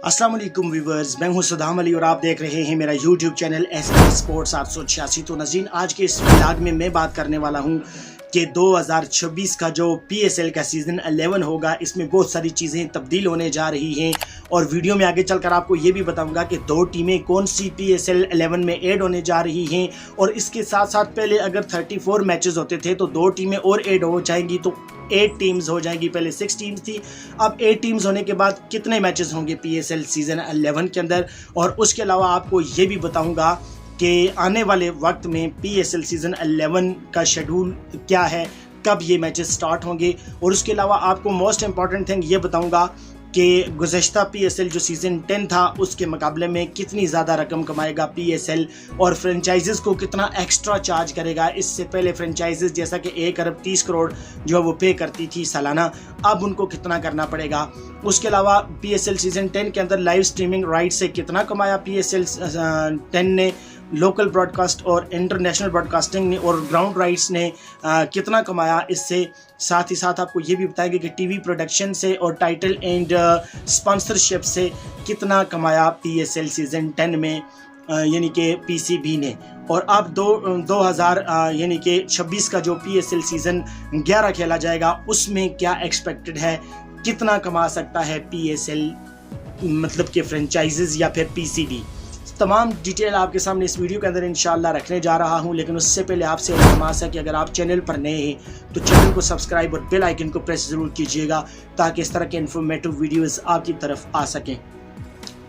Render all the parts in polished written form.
अस्सलाम वालेकुम व्यूवर्स, मैं हूं सदाम अली और आप देख रहे हैं मेरा यूट्यूब चैनल एस स्पोर्ट्स 886। तो नज़ीन, आज के इस व्लॉग में मैं बात करने वाला हूं कि 2026 का जो PSL का सीज़न 11 होगा, इसमें बहुत सारी चीज़ें तब्दील होने जा रही हैं। और वीडियो में आगे चलकर आपको ये भी बताऊंगा कि दो टीमें कौन सी PSL 11 में ऐड होने जा रही हैं। और इसके साथ साथ पहले अगर 34 मैचेस होते थे तो दो टीमें और ऐड हो जाएंगी, तो 8 टीम्स हो जाएंगी। पहले 6 टीम्स थी, अब 8 टीम्स होने के बाद कितने मैचेस होंगे PSL सीज़न 11 के अंदर। और उसके अलावा आपको ये भी बताऊंगा कि आने वाले वक्त में PSL सीज़न 11 का शेड्यूल क्या है, कब ये मैचेस स्टार्ट होंगे। और उसके अलावा आपको मोस्ट इम्पॉर्टेंट थिंग ये बताऊंगा कि गुज़श्ता PSL जो सीज़न 10 था उसके मुकाबले में कितनी ज़्यादा रकम कमाएगा PSL, और फ्रेंचाइजेस को कितना एक्स्ट्रा चार्ज करेगा। इससे पहले फ्रेंचाइजेस जैसा कि 1 अरब 30 करोड़ जो है वो पे करती थी सालाना, अब उनको कितना करना पड़ेगा। उसके अलावा PSL सीज़न 10 के अंदर लाइव स्ट्रीमिंग राइट से कितना कमाया PSL 10 ने, लोकल ब्रॉडकास्ट और इंटरनेशनल ब्रॉडकास्टिंग ने और ग्राउंड राइट्स ने कितना कमाया इससे। साथ ही साथ आपको ये भी बताएंगे कि टीवी प्रोडक्शन से और टाइटल एंड स्पॉन्सरशिप से कितना कमाया PSL सीज़न 10 में, यानी कि PCB ने। और अब 2000 यानी कि 26 का जो PSL सीज़न 11 खेला जाएगा उसमें क्या एक्सपेक्टेड है, कितना कमा सकता है PSL, मतलब कि फ्रेंचाइजेज या फिर PCB। तमाम डिटेल आपके सामने इस वीडियो के अंदर इंशाल्लाह रखने जा रहा हूं। लेकिन उससे पहले आपसे फरमाइश है कि अगर आप चैनल पर नए हैं तो चैनल को सब्सक्राइब और बेल आइकन को प्रेस ज़रूर कीजिएगा, ताकि इस तरह के इन्फॉर्मेटिव वीडियोस आपकी तरफ आ सकें।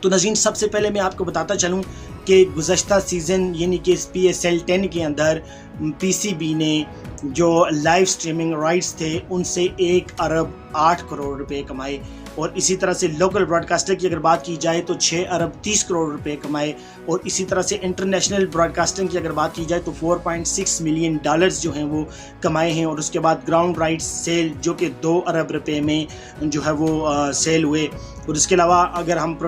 तो नज़ीन, सबसे पहले मैं आपको बताता चलूं कि गुज़श्ता सीज़न यानी कि PSL 10 के अंदर PCB ने जो लाइव स्ट्रीमिंग राइट्स थे उनसे 1 अरब 8 करोड़ रुपए कमाए। और इसी तरह से लोकल ब्रॉडकास्टर की अगर बात की जाए तो 6 अरब 30 करोड़ रुपए कमाए। और इसी तरह से इंटरनेशनल ब्रॉडकास्टिंग की अगर बात की जाए तो $4.6 मिलियन जो हैं वो कमाए हैं। और उसके बाद ग्राउंड राइट्स सेल जो कि 2 अरब रुपए में जो है वो सेल हुए। और इसके अलावा अगर हम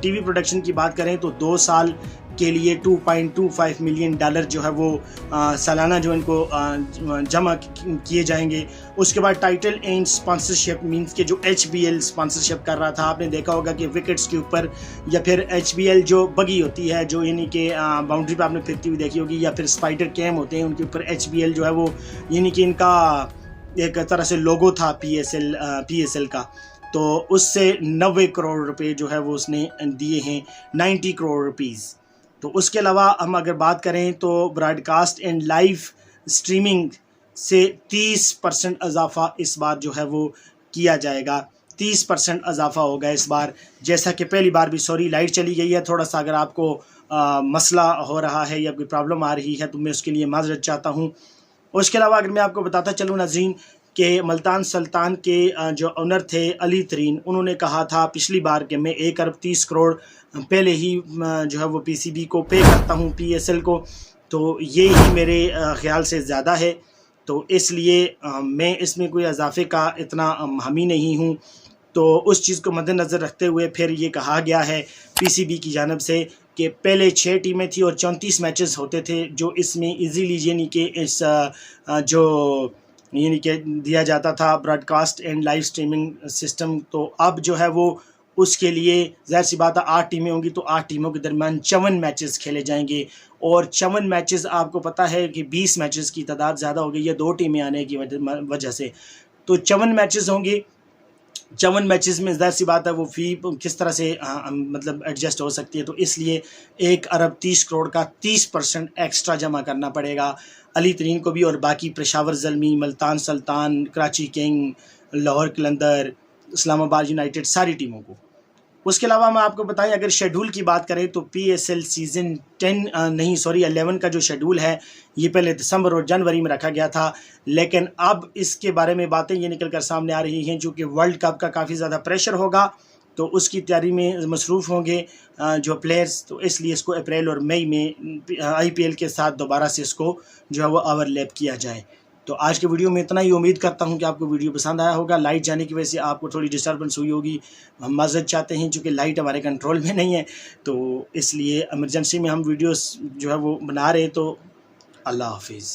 टीवी प्रोडक्शन की बात करें तो 2 साल के लिए $2.25 मिलियन जो है वो सालाना जो इनको जमा किए जाएंगे। उसके बाद टाइटल एंड स्पॉन्सरशिप मींस के जो HBL स्पॉन्सरशिप कर रहा था, आपने देखा होगा कि विकेट्स के ऊपर, या फिर HBL जो बगी होती है जो यानी कि बाउंड्री पे आपने फिरती हुई देखी होगी, या फिर स्पाइडर कैम होते हैं उनके ऊपर HBL जो है वो यानी कि इनका एक तरह से लोगो था PSL का। तो उससे 90 करोड़ रुपए जो है वो उसने दिए हैं, 90 करोड़ रुपीज़। तो उसके अलावा हम अगर बात करें तो ब्रॉडकास्ट एंड लाइव स्ट्रीमिंग से 30% इजाफा इस बार जो है वो किया जाएगा। 30% इजाफा होगा इस बार। जैसा कि पहली बार भी, सॉरी लाइट चली गई है थोड़ा सा, अगर आपको मसला हो रहा है या कोई प्रॉब्लम आ रही है तो मैं उसके लिए माजरत चाहता हूँ। उसके अलावा अगर मैं आपको बताता चलूँ नज़रीन कि मुल्तान सुल्तान के जो ओनर थे अली तरीन, उन्होंने कहा था पिछली बार कि मैं 1 अरब 30 करोड़ पहले ही जो है वो PCB को पे करता हूँ PSL को, तो ये ही मेरे ख़्याल से ज़्यादा है। तो इसलिए मैं इसमें कोई इजाफे का इतना हामी नहीं हूँ। तो उस चीज़ को मद्देनज़र रखते हुए फिर ये कहा गया है PCB की जानिब से कि पहले 6 टीमें थी और 34 मैचेस होते थे, जो इसमें इजीली यानी कि इस जो यानी कि दिया जाता था broadcast and live streaming system. तो अब जो है वो उसके लिए ज़ाहिर सी बात है 8 टीमें होंगी, तो 8 टीमों के दरमियान 54 मैचेस खेले जाएंगे। और 54 मैचेस आपको पता है कि 20 मैचेस की तादाद ज़्यादा हो गई है 2 टीमें आने की वजह से। तो 54 मैचेस होंगे। 54 मैचेस में ज़ाहिर सी बात है वो फ़ी किस तरह से मतलब एडजस्ट हो सकती है। तो इसलिए 1 अरब 30 करोड़ का 30% एक्स्ट्रा जमा करना पड़ेगा अली तरीन को भी, और बाकी पेशावर ज़ल्मी, मुल्तान सुल्तान, कराची किंग, लाहौर कलंदर, इस्लामाबाद यूनाइटेड, सारी टीमों को। उसके अलावा मैं आपको बताएं, अगर शेड्यूल की बात करें तो PSL सीज़न 11 का जो शेड्यूल है ये पहले दिसंबर और जनवरी में रखा गया था। लेकिन अब इसके बारे में बातें ये निकल कर सामने आ रही हैं, जो कि वर्ल्ड कप का काफ़ी ज़्यादा प्रेशर होगा, तो उसकी तैयारी में मसरूफ़ होंगे जो प्लेयर्स। तो इसलिए इसको अप्रैल और मई में IPL के साथ दोबारा से इसको जो है वो ओवरलैप किया जाए। तो आज के वीडियो में इतना ही। उम्मीद करता हूं कि आपको वीडियो पसंद आया होगा। लाइट जाने की वजह से आपको थोड़ी डिस्टर्बेंस हुई होगी, हम माज़रत चाहते हैं, चूँकि लाइट हमारे कंट्रोल में नहीं है, तो इसलिए इमरजेंसी में हम वीडियोस जो है वो बना रहे हैं। तो अल्लाह हाफिज़।